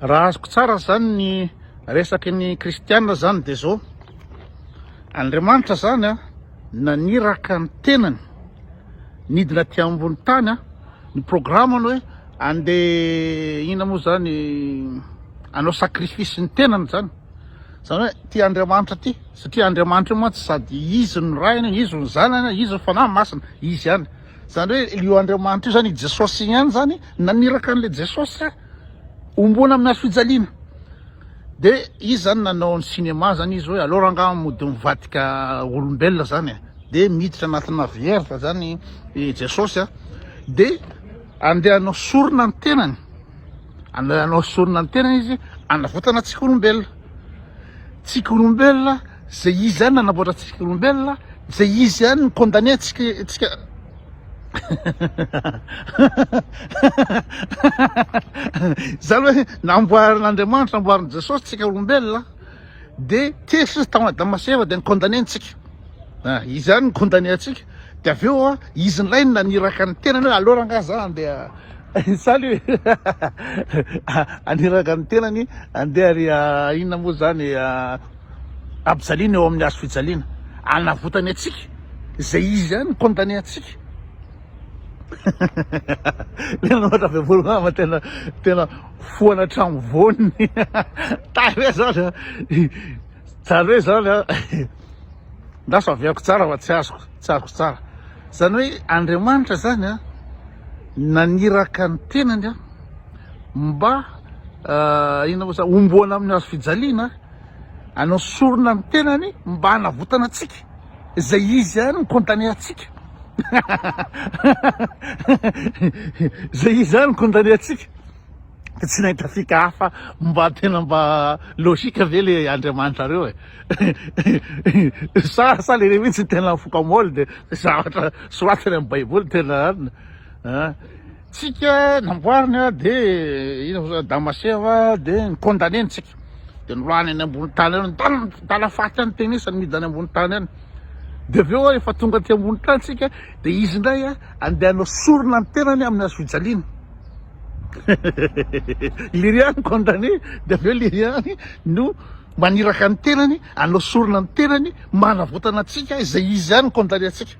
Raha azoko tsara zany ny resaky ny kristianina zany de zao, Andriamanitra zany a naniraka ny tenany nidina aty ambony tany a ny programany hoe andeha ina moa zany anao sakrifisy ny tenany zany hoe ty Andriamanitra ty, satria Andriamanitra io mantsy sady izy no rainy, izy no zanany, izy no fanahy masina, izy ihany. Zany hoe io Andriamanitra io zany i Jesosy ihany zany naniraka an'le Jesosy ombona amin'ny hazofijaliana. De izy zany nanao ny cinéma zany izy hoe aleo rangaha mody mivadika olombelona zany de miditra anatina vierge zany i Jesosy de andeha hanao sorona ny tenany, andeha hanao sorona ny tenany izy anavotana antsika olombelona, tsika olombelona zay izy zany nanamboatra antsika olombelona, zay izy zany condamné tsika zany hoe namboarin'Andriamanitra, namboarin'i Jesosy tsika olombelona de tesy izy tao Damaseva de condamné antsika, izy zany ny condamné antsika. De avy eo izy nylay naniraka ny tenany hoe aleo rangaha za andeha saly aniraka ny tenany andeha ary inona moa zany ampijaliana eo amin'ny hazofijaliana, anavotany atsika zay izy zany condamné atsika. Lena ohatra vevologna tena foana hatramo voniny tay hoe zany tsara hoe zany ndasa aviako tsara fa tsy azoko tsara zany hoe Andriamanitra zany naniraka ny tenany mba ina moa zany omboana amin'ny hazofijaliana, anao sorona ny tenany mba hanavotana atsika zay izy zany ny condamné atsika. Zay izy zany condamné atsika, tsy nahita fika hafa mba tena mba logika ve le Andriamanitra reo sa le mihitsy tena fokamoly de zavatra soratany amin'ny baiboly tena arina. Tsika namboarina de ina Damaseva de ny condamné tsika de niloany any ambony tany any dalafaty any tenisany midany ambony tany any. De avy eo efa tonga aty ambony tany tsika de izy ndray andeha hanao sorona ny tenany amin'ny hazofijaliana. Liriany condamné de avy eo liriany no maniraka ny tenany, hanao sorona ny tenany, manavotana atsika zay izy zany condamné atsika.